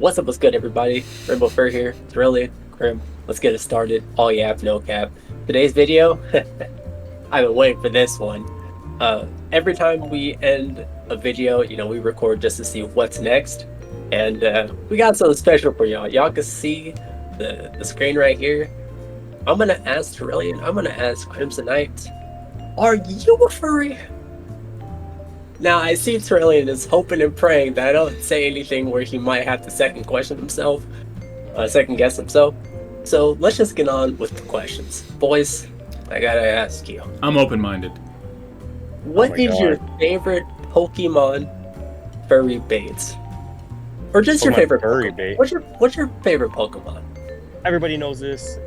What's good, everybody? RainbowFur here, Terrellion, Crim. Let's get it started. All yap, no cap. Today's video, I've been waiting for this one. Every time we end a video, we record just to see what's next. And we got something special for y'all. Y'all can see the screen right here. I'm gonna ask Terrellion, I'm gonna ask Crimsonite, are you a furry? Now, I see Terrellion is hoping and praying that I don't say anything where he might have to second guess himself. So let's just get on with the questions. Boys, I gotta ask you. I'm open-minded. What is your favorite Pokemon furry baits? Or just your favorite furry Pokemon? bait? What's your favorite Pokemon? Everybody knows this.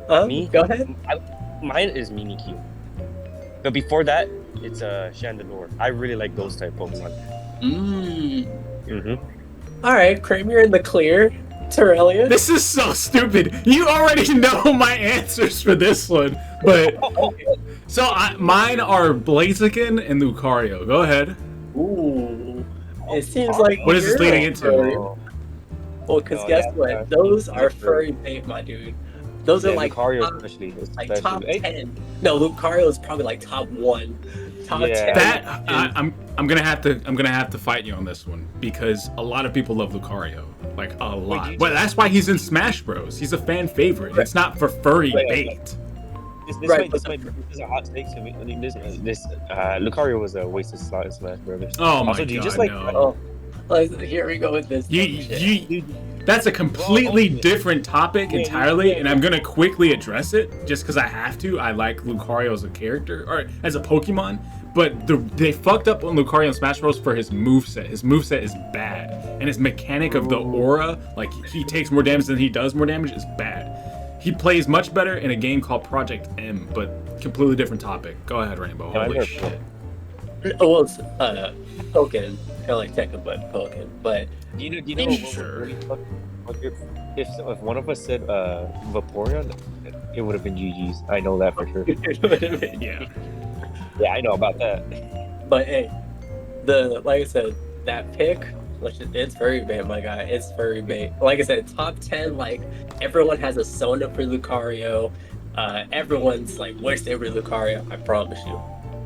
Me? Go ahead. Mine is Mimikyu. But before that, it's Chandelure. I really like those type Pokemon. Alright, Crim, you're in the clear. Terrellion? This is so stupid. You already know my answers for this one, but mine are Blaziken and Lucario. Go ahead. Ooh. It seems like What is this leading into? Well, because guess what? Those are furry bait, my dude. Those are like Lucario top, especially. like top 10. No, Lucario is probably like top 1. Top 10. That I'm gonna have to fight you on this one because a lot of people love Lucario, like a lot. But that's why he's in Smash Bros. He's a fan favorite. It's not for furry bait. This is a hot take to me. I mean, Lucario was a wasted slot in Smash Brothers. Oh my also, god, just no. Here we go with this. That's a completely different topic entirely, and I'm gonna quickly address it just because I have to. I like Lucario as a character, or as a Pokemon, but they fucked up on Lucario in Smash Bros. For his moveset. His moveset is bad, and his mechanic of the aura, like he takes more damage than he does more damage, is bad. He plays much better in a game called Project M, but completely different topic. Go ahead, Rainbow. Holy shit. Well, it's Pokken. Kind of like Tekken, but Pokken. But Do you know Sure. if one of us said Vaporeon, it would have been GG's. I know that for sure. Yeah. Yeah, I know about that. But hey, like I said, that pick, it's furry bait, my guy. It's furry bait. Like I said, top 10. Like everyone has a Sona for Lucario. Everyone's like wished they were Lucario. I promise you.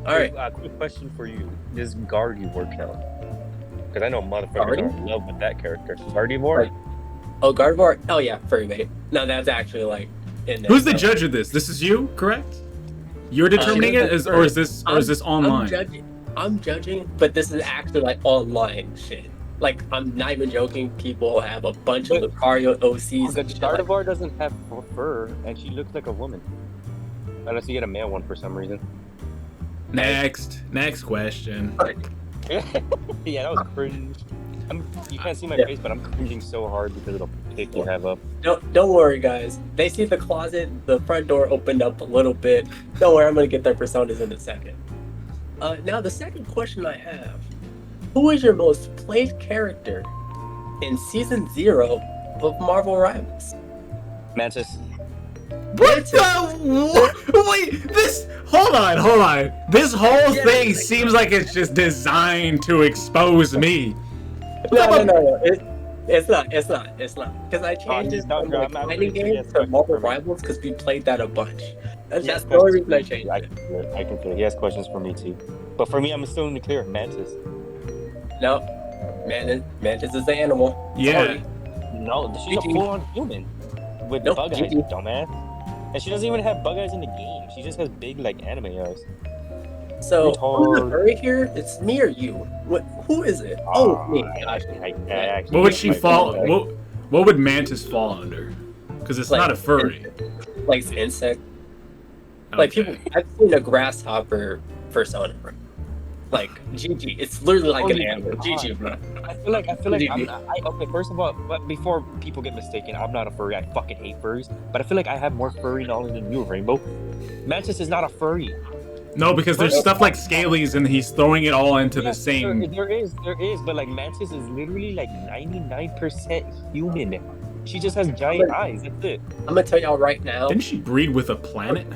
All right. Quick question for you: does Gardevoir count? Because I know motherfuckers are in love with that character. Gardevoir? Oh, Gardevoir? Oh yeah, furry bait. No, that's actually like in there. Who's the judge of this? This is you, correct? You're determining it, or is this online? I'm judging, but this is actually like online shit. Like I'm not even joking. People have a bunch of Lucario OCs. The Gardevoir doesn't have fur, and she looks like a woman. Unless you get a male one for some reason. Next question. Yeah, that was cringe. You can't see my face, but I'm cringing so hard because of the pic you have up. Don't worry, guys. They see the closet. The front door opened up a little bit. Don't worry, I'm gonna get their personas in a second. Now the second question I have: who is your most played character in Season 0 of Marvel Rivals? Mantis. What the? Wait, hold on. This whole thing seems like it's just designed to expose me. No. It's not. Because I changed it from the fighting game to Marvel Rivals because we played that a bunch. That's the only reason I changed it. I can feel it. He has questions for me too. But for me, I'm still in the clear. Mantis. No. Mantis is the animal. Yeah. Sorry. No, she's a full-on human. With bug eyes, you dumbass. And she doesn't even have bug eyes in the game. She just has big, like, anime eyes. So, who's the furry here? It's me or you? Who is it? Oh, me. What would she fall? What would Mantis fall under? Because it's not a furry. Like insect. Okay. Like people, I've seen a grasshopper persona. Like GG, it's literally like an animal. GG, bro. I feel like okay. First of all, but before people get mistaken, I'm not a furry. I fucking hate furries. But I feel like I have more furry knowledge than you, Rainbow. Mantis is not a furry. No, because there's stuff like Scalies, and he's throwing it all into the same. There is, but like Mantis is literally like 99% human. She just has giant eyes. That's it. I'm gonna tell y'all right now. Didn't she breed with a planet?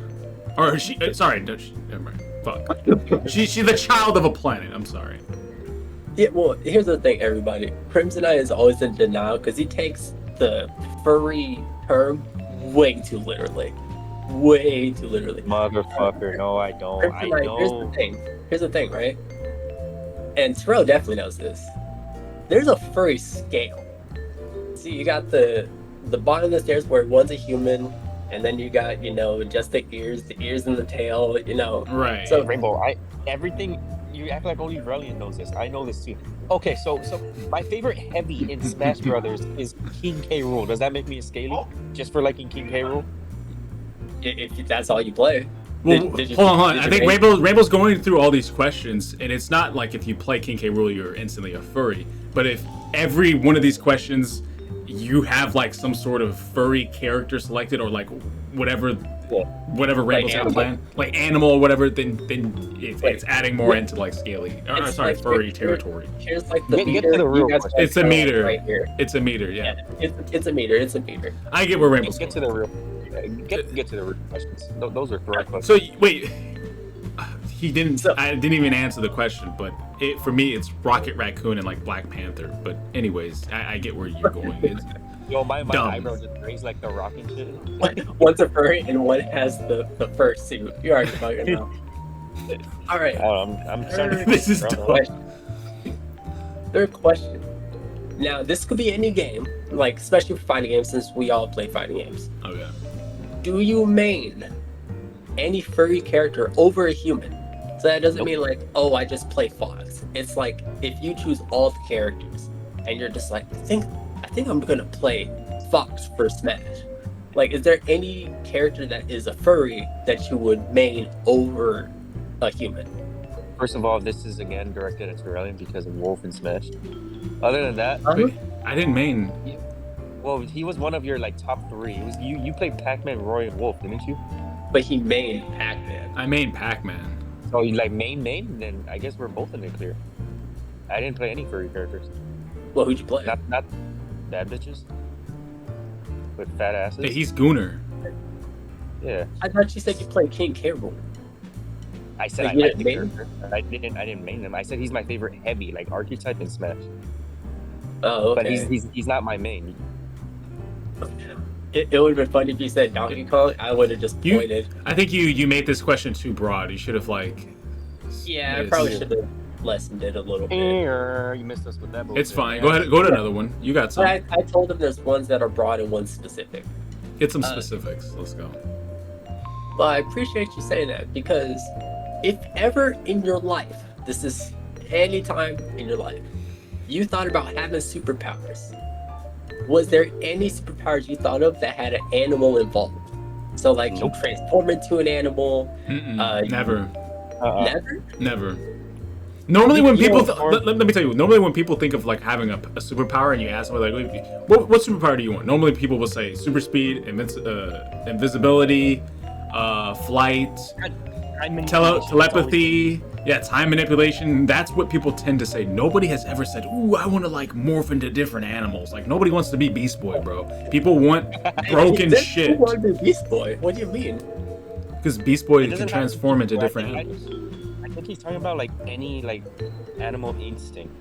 Or sorry, no, never mind. Fuck. She's the child of a planet. I'm sorry. Yeah, well, here's the thing, everybody. Crimsonite is always in denial because he takes the furry term way too literally. Way too literally. Motherfucker, no, I don't. I Crimsonite, know. Here's the thing, right? And Terrell definitely knows this. There's a furry scale. See, you got the bottom of the stairs where one's a human, and then you got, just the ears and the tail, Right. So Rainbow, everything you act like only Terrellion knows this. I know this too. Okay, so my favorite heavy in Smash Brothers is King K. Rool. Does that make me a scaly? Just for liking King K. Rool? if that's all you play. Well, hold on. I think Rainbow's going through all these questions, and it's not like if you play King K. Rool, you're instantly a furry. But if every one of these questions, you have like some sort of furry character selected, or like whatever Rainbow's got planned, like animal or whatever, then it's adding more into like scaly. Furry territory. Here's like the Get meter. to the real question. It's a meter. Right here. It's a meter. Yeah. It's a meter. It's a meter. I get where Rainbow's Get to the real. Get to the real questions. Those are throwing questions. So wait, he didn't. I didn't even answer the question, but for me, it's Rocket Raccoon and like Black Panther. But anyways, I get where you're going. It's Yo, my dumb. eyebrows just raised like the rocking shit. One's a furry and one has the fur suit. You already fucking know. All right. I'm starting. This is dumb. Third question. Now, this could be any game, like especially for fighting games, since we all play fighting games. Okay. Do you main any furry character over a human? So that doesn't mean like, oh, I just play Fox. It's like if you choose all the characters and you're just like, I think I'm gonna play Fox for Smash. Like, is there any character that is a furry that you would main over a human? First of all, this is again directed at Terrellion because of Wolf and Smash. Other than that, Wait, I didn't main. well, he was one of your like top three. It was you played Pac-Man, Roy, and Wolf, didn't you? But he mained Pac-Man. I main Pac-Man. So you like main? Then I guess we're both in the clear. I didn't play any furry characters. Well, who'd you play? Not bad bitches with fat asses. Hey, he's Gooner. Yeah. I thought you said you played King K. Rool. I said Like, I you liked the didn't main character. I didn't main him. I said he's my favorite heavy, like archetype in Smash. Oh, okay. But he's not my main. It would have been funny if you said Donkey Kong. I would have just pointed. I think you made this question too broad. You should have like. Yeah, I probably should have lessened it a little bit. You missed us with that. It's fine. Go ahead. Go to another one. You got some. I told him there's ones that are broad and ones specific. Get some specifics. Let's go. Well, I appreciate you saying that because if ever in your life, this is any time in your life, you thought about having superpowers, was there any superpowers you thought of that had an animal involved? So like you transform into an animal. Never. Never. Normally, when people let me tell you. Normally, when people think of like having a superpower, and you ask them like, what superpower do you want? Normally, people will say super speed, invisibility, flight, telepathy. Yeah, time manipulation. That's what people tend to say. Nobody has ever said, "Ooh, I want to like morph into different animals." Like nobody wants to be Beast Boy, bro. People want broken shit. Who wants to be Beast Boy? What do you mean? Because Beast Boy can transform into different animals. I think he's talking about like any like animal instinct.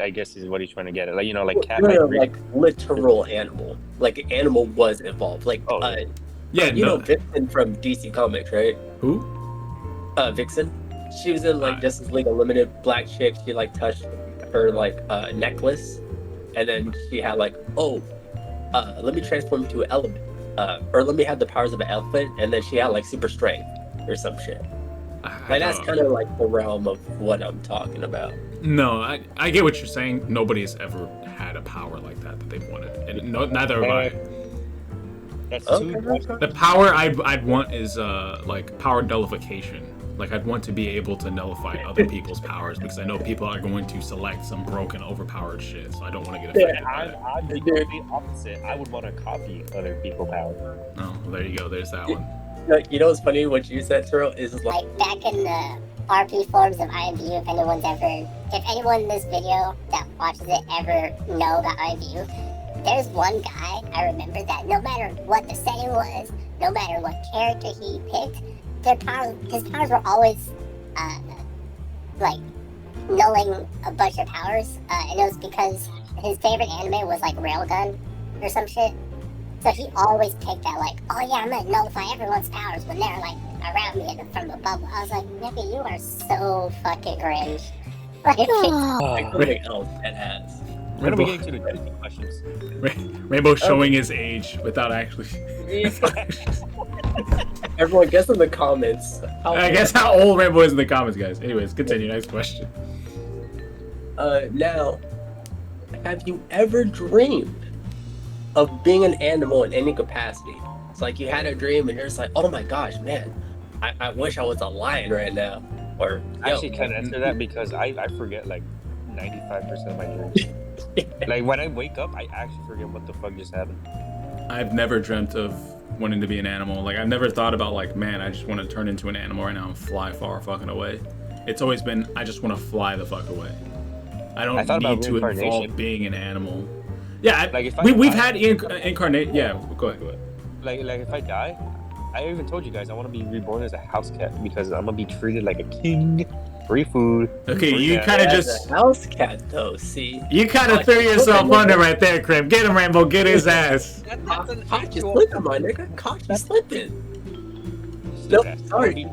I guess is what he's trying to get at. Like like cat. Like literal animal. Like an animal was involved. Like know Vixen from DC Comics, right? Who? Vixen. She was in like Justice League Unlimited. Black chick. She like touched her like necklace, and then she had like, let me transform into an elephant, or let me have the powers of an elephant, and then she had like super strength or some shit. Like that's kind of like the realm of what I'm talking about. No, I get what you're saying. Nobody has ever had a power like that they've wanted, and neither have I. That's the power I'd want is like power nullification. Like I'd want to be able to nullify other people's powers because I know people are going to select some broken, overpowered shit. So I don't want to get affected by it. I'm the opposite. I would want to copy other people's powers. Oh, well, there you go. There's that one. You know what's funny? What you said, Terrell, is like back in the RP forums of IMVU. If anyone in this video that watches it ever know about IMVU, there's one guy I remember that no matter what the setting was, no matter what character he picked, his powers were always like knowing a bunch of powers, and it was because his favorite anime was like Railgun or some shit. So he always picked that, like, oh yeah, I'm gonna nullify everyone's powers when they're like around me from a bubble. I was like, nigga, you are so fucking cringe. Like, Like something else that has. When are we Rainbow, getting to the juicy questions? Rainbow showing his age without actually. Everyone, guess in the comments. I guess how old Rainbow is in the comments, guys. Anyways, continue. Next question. Now, have you ever dreamed of being an animal in any capacity? It's like you had a dream and you're just like, oh my gosh, man, I wish I was a lion right now. Or I actually can't answer that because I forget like 95% of my dreams. Like when I wake up, I actually forget what the fuck just happened. I've never dreamt of wanting to be an animal. Like I've never thought about like, man, I just want to turn into an animal right now and fly far fucking away. It's always been, I just want to fly the fuck away. I don't need to involve being an animal. Yeah, like if we've had incarnate. Yeah, go ahead. Like if I die, I even told you guys I want to be reborn as a house cat because I'm gonna be treated like a king. Free food. Okay, free you kind of as just a house cat though. See, you kind of threw yourself under right there, Crim. Get him, Rainbow. Get his ass. That's an caught you actual. slipping, my nigga. Caught you slipping. Nope, sorry.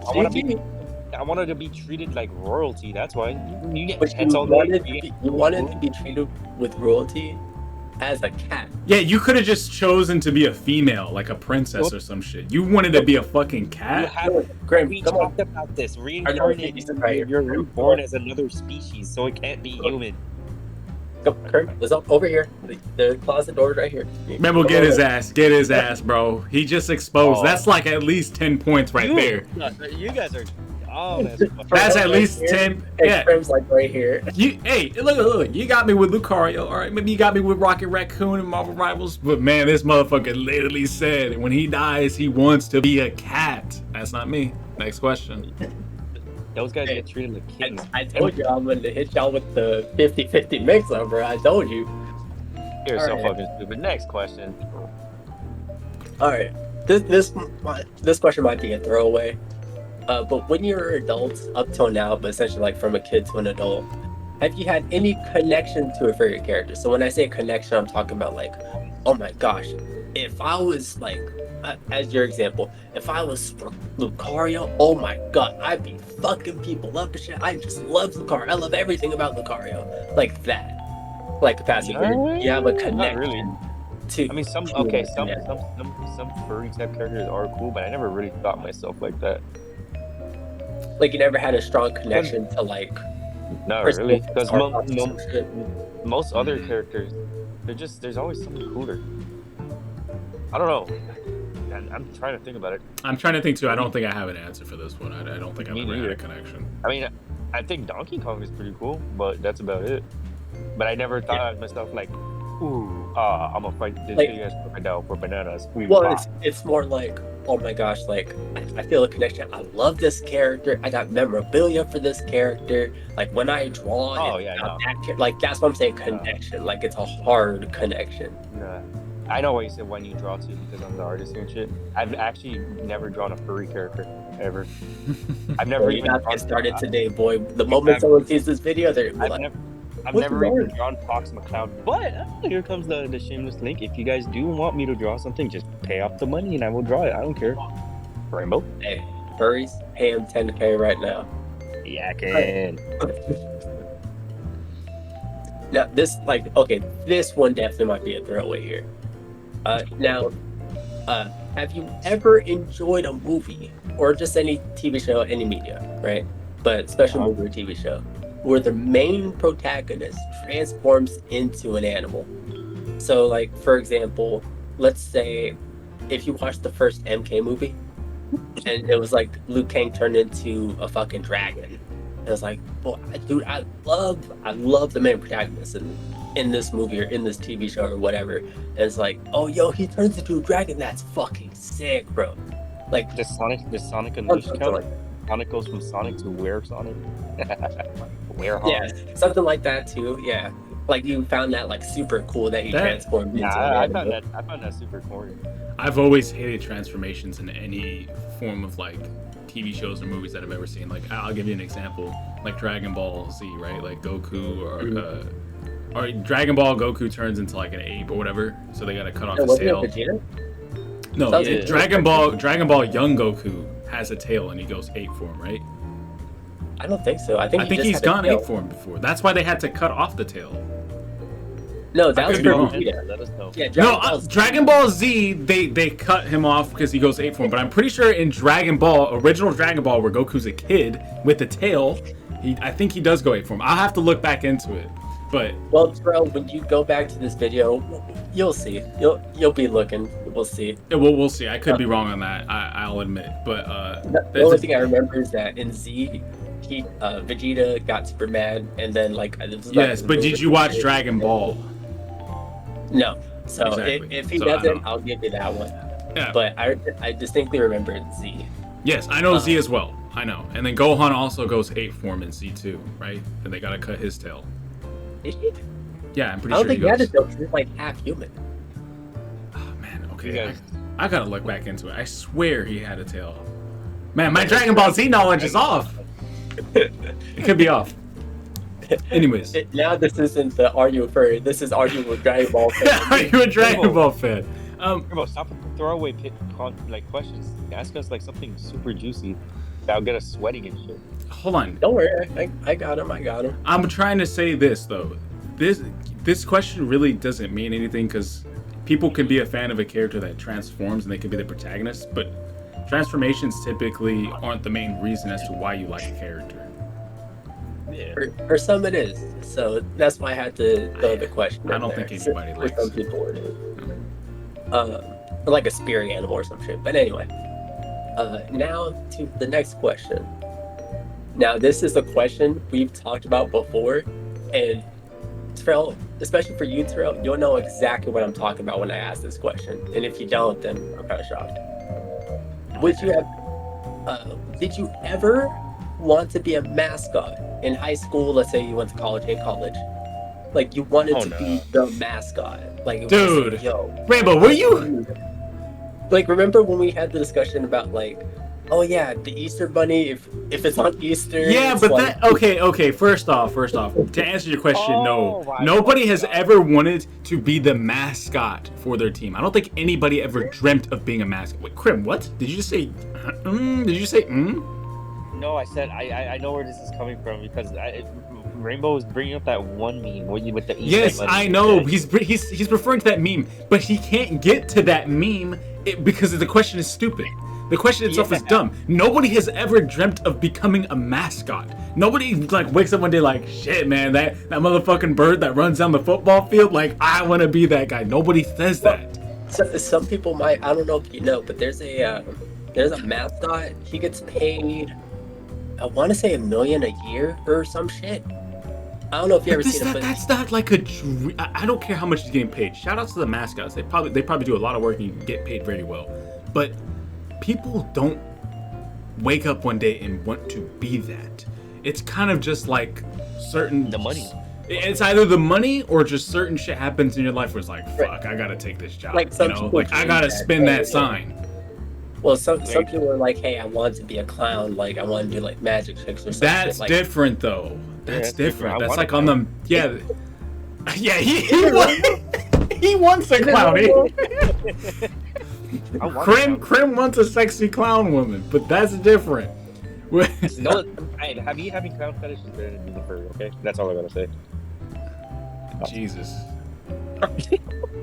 I wanted to be treated like royalty. That's why you get But pets all day. you wanted to be treated with royalty as a cat. Yeah, you could have just chosen to be a female, like a princess or some shit. You wanted to be a fucking cat. Graham, We come on. talked about this. Reincarnated. You're reborn as another species, so it can't be human. Come, Graham, let's up over here. The closet door right here. Rainbow, get his ass. Get his ass, bro. He just exposed. Oh. That's like at least 10 points right there. You guys are. Oh, That's at least here. 10. Hey, Yeah. Graham's like right here. Hey, look. You got me with Lucario. All right, maybe you got me with Rocket Raccoon and Marvel Rivals. But man, this motherfucker literally said when he dies, he wants to be a cat. That's not me. Next question. Those guys get treated like kings. I told you I'm going to hit y'all with the 50-50 mix-up, bro. I told you. You're All so right. fucking stupid. Next question. All right. This question might be a throwaway. But when you're adults, up till now, but essentially like from a kid to an adult, have you had any connection to a furry character? So when I say connection, I'm talking about like, oh my gosh, if I was like, as your example, if I was Lucario, oh my god, I'd be fucking people up and shit. I just love Lucario. I love everything about Lucario. Like that. Like capacity. You have a connection. Not really. To, I mean, some furry type characters are cool, but I never really thought myself like that. like you never had a strong connection to like. Not really, because shit. most other characters, there's always something cooler. I don't know. I'm trying to think about it. I'm trying to think too. I don't think I have an answer for this one. I don't think I've Me ever had neither. a connection. I mean, I think Donkey Kong is pretty cool, but that's about it. But I never thought of myself like, ooh, I'm gonna fight this Like- big ass crocodile for bananas. Ooh, Well, it's more like, oh my gosh, like I feel a connection. I love this character. I got memorabilia for this character. Like when I draw, Oh, it's yeah, about no. that like that's what I'm saying. Connection, like it's a hard connection. Nah. I know what you said when you draw too, because I'm the artist and shit. I've actually never drawn a furry character ever. I've never You even got to drawn, get started today, boy. The moment someone sees this video, they're gonna be like, I've what's never wrong? even drawn Fox McCloud. But here comes the shameless link. If you guys do want me to draw something, just pay off the money and I will draw it. I don't care. Rainbow? hey, furries, pay him 10K right now. Yeah, I can. Now this this one definitely might be a throwaway here. Now, have you ever enjoyed a movie or just any TV show, any media, right? But special movie or TV show where the main protagonist transforms into an animal? So, like for example, let's say if you watched the first MK movie and it was like Liu Kang turned into a fucking dragon. It was like, well, dude, I love the main protagonist in this movie or in this TV show or whatever. And it's like, oh, yo, he turns into a dragon. That's fucking sick, bro. Like, Does Sonic something Unleashed like count? Sonic goes from Sonic to Were Sonic. Were yeah, something like that too. Yeah, like you found that like super cool that he transformed into. I an found animal. that super corny. I've always hated transformations in any form of like TV shows or movies that I've ever seen. Like I'll give you an example, like Dragon Ball Z, right? Like Goku or Dragon Ball Goku turns into like an ape or whatever, so they gotta cut off his tail. No, Dragon Ball Young Goku has a tail and he goes ape form, right? I don't think so. I think he's gone ape form before. That's why they had to cut off the tail. No, that was for Vegeta. Let us know. Yeah, Dragon Ball Z, they cut him off because he goes ape form. But I'm pretty sure in original Dragon Ball, where Goku's a kid with the tail, I think he does go ape form. I'll have to look back into it. But Terrell, when you go back to this video, you'll see. You'll be looking. We'll see. Yeah, we'll see. I could be wrong on that. I'll admit. But the only thing I remember is that in Z, Vegeta got super mad, and then like yes. But did you watch Dragon Ball? No. So exactly. if he doesn't, I'll give you that one. Yeah. But I distinctly remember Z. Yes, I know Z as well. I know. And then Gohan also goes ape form in Z2, right? And they gotta cut his tail. Is he? Yeah, I'm pretty I don't sure think he had a tail because he's like half human. Oh man, okay. I gotta look back into it. I swear he had a tail. Man, my Dragon Ball Z knowledge is off. It could be off. Anyways. Now this isn't the Are You a Furry? This is Are You a Dragon Ball fan? Are you a Dragon Ball fan? Stop throwaway questions. Ask us like something super juicy that'll get us sweating and shit. Hold on. Don't worry, I got him. I'm trying to say this though. This question really doesn't mean anything because people can be a fan of a character that transforms and they can be the protagonist, but transformations typically aren't the main reason as to why you like a character. Yeah. For some it is, so that's why I had to throw the question. I don't think anybody likes for some people it is. Or like a spirit animal or some shit. But anyway, now to the next question. Now this is a question we've talked about before, and Terrell, especially for you, Terrell, you'll know exactly what I'm talking about when I ask this question. And if you don't, then I'm kind of shocked. Did you ever want to be a mascot in high school? Let's say you went to college, like you wanted to be the mascot, like dude, like, yo, Rainbow, were you like, remember when we had the discussion about like, oh yeah, the Easter Bunny, if it's on Easter, yeah, but like... that okay, first off, to answer your question, no, nobody has ever wanted to be the mascot for their team. I don't think anybody ever dreamt of being a mascot. Wait, Crim, what did you just say? Did you say No, I said I know where this is coming from because Rainbow is bringing up that one meme with the yes, I know he's referring to that meme, but he can't get to that meme because the question is stupid. The question itself is dumb. Nobody has ever dreamt of becoming a mascot. Nobody like wakes up one day like, shit, man, that motherfucking bird that runs down the football field, like I want to be that guy. Nobody says that. So, some people might. I don't know if you know, but there's a mascot. He gets paid, I want to say $1 million a year or some shit. I don't know if you ever seen it. That's not like a. I don't care how much he's getting paid. Shout out to the mascots. They probably do a lot of work and get paid very well. But people don't wake up one day and want to be that. It's kind of just like the money. It's either the money or just certain shit happens in your life where it's like, fuck, I gotta take this job. Like some people like I gotta spin that sign. Well, some people are like, hey, I want to be a clown. Like I want to do like magic tricks or something. That's like, different though. That's different. That's like on them. Yeah. He wants a clown. Crim wants a sexy clown woman, but that's different. No, having clown fetish is better than being a furry. Okay, that's all I gotta say. Jesus.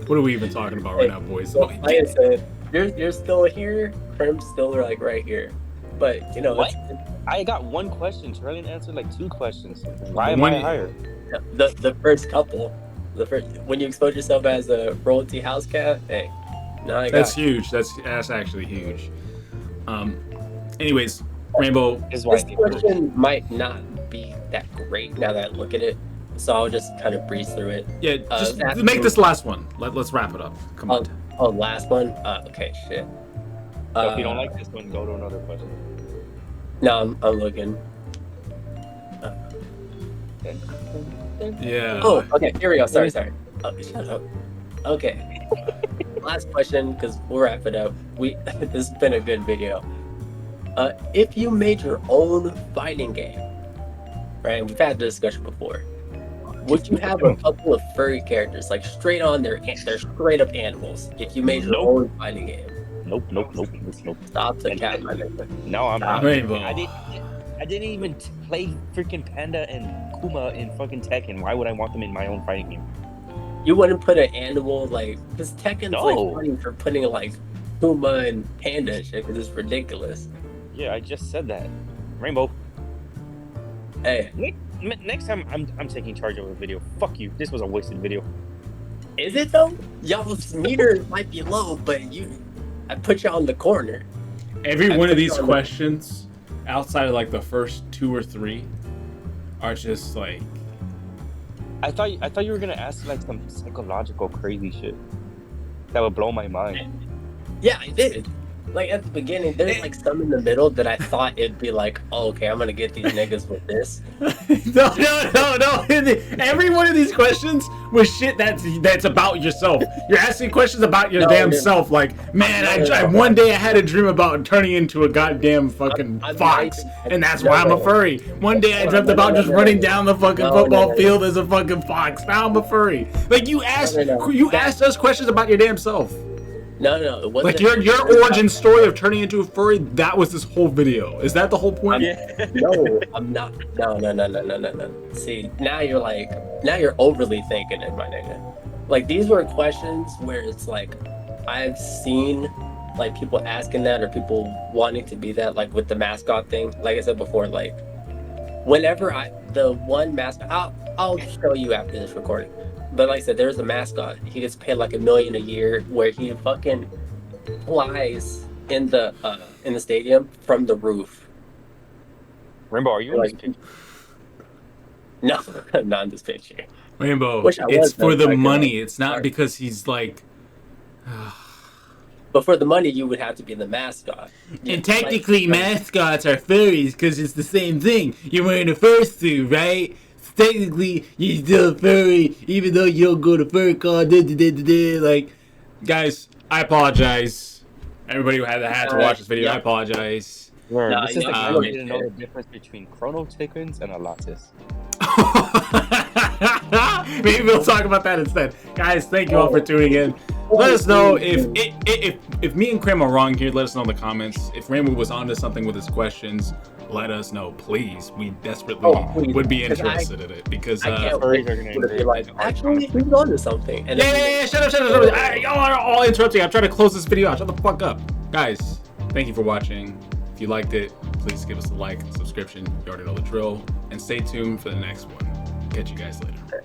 What are we even talking about right now, boys? Well, like I said, you're still here. Crim's still like right here. But you know, what? I got one question. Terrellion answered like 2 questions. Why am I higher? The first couple, when you expose yourself as a royalty house cat, hey, now that's huge. That's actually huge. Anyways, Rainbow. This question might not be that great now that I look at it, so I'll just kind of breeze through it. Yeah, just make this last one. Let's wrap it up. Come on. Oh, last one. Okay, shit. So if you don't like this one, go to another question. No, I'm looking. Yeah. Oh, okay. Here we go. Sorry. Oh, shut up. Okay. Last question, because we'll wrap it up. This has been a good video. If you made your own fighting game, right? We've had this discussion before. Would you have a couple of furry characters, like straight on they're straight up animals? If you made your own fighting game, Nope. stop the cat, my nigga. No, I'm not. Rainbow. I didn't even play freaking Panda and Kuma in fucking Tekken. Why would I want them in my own fighting game? You wouldn't put an animal like because Tekken's No. like funny for putting like Puma and Panda and shit because it's ridiculous. Yeah, I just said that. Rainbow. Hey, Next time I'm taking charge of a video. Fuck you. This was a wasted video. is it though? Y'all's meter might be low, but I put y'all in the corner. Every I one of put these you on questions, outside of like the first 2 or 3, are just like. I thought you were gonna ask like some psychological crazy shit that would blow my mind. Yeah, I did. Like at the beginning, there's like some in the middle that I thought it'd be like, oh, okay, I'm gonna get these niggas with this. No. Every one of these questions was shit that's about yourself. You're asking questions about your damn self. Like, man, one day I had a dream about turning into a goddamn fucking fox, and that's why I'm a furry. One day I dreamt about just running down the fucking football field as a fucking fox. Now I'm a furry. Like you asked us questions about your damn self. No, it wasn't. Like your origin story of turning into a furry, that was this whole video. Is that the whole point? No, I'm not. No. See, now you're overly thinking it, my nigga. Like these were questions where it's like, I've seen like people asking that or people wanting to be that, like with the mascot thing. Like I said before, like whenever the one mascot, I'll show you after this recording. But like I said, there's a mascot. He gets paid like $1 million a year, where he fucking flies in the stadium from the roof. Rainbow, are you in this picture? No, not in this picture. Rainbow, Wish I was, it's for though, the I money. could- It's not because he's like. But for the money, you would have to be the mascot. And technically, mascots are furries because it's the same thing. You're wearing a fursuit, right? Technically, you're still a furry, even though you don't go to FurryCon. Like, guys, I apologize. Everybody who had to watch this video, I apologize. This is like I I wouldn't need to know the difference between chrono chickens and alatis. Maybe we'll talk about that instead. Guys, thank you all for tuning in. Let us know if me and Crim are wrong here. Let us know in the comments. If Rainbow was onto something with his questions, let us know, please. We desperately would be interested in it because Furries are gonna Be like, actually, we've gone to something. And yeah, shut up. Y'all are all interrupting. I'm trying to close this video out. Shut the fuck up. Guys, thank you for watching. If you liked it, please give us a like, subscription. You already know the drill. And stay tuned for the next one. Catch you guys later.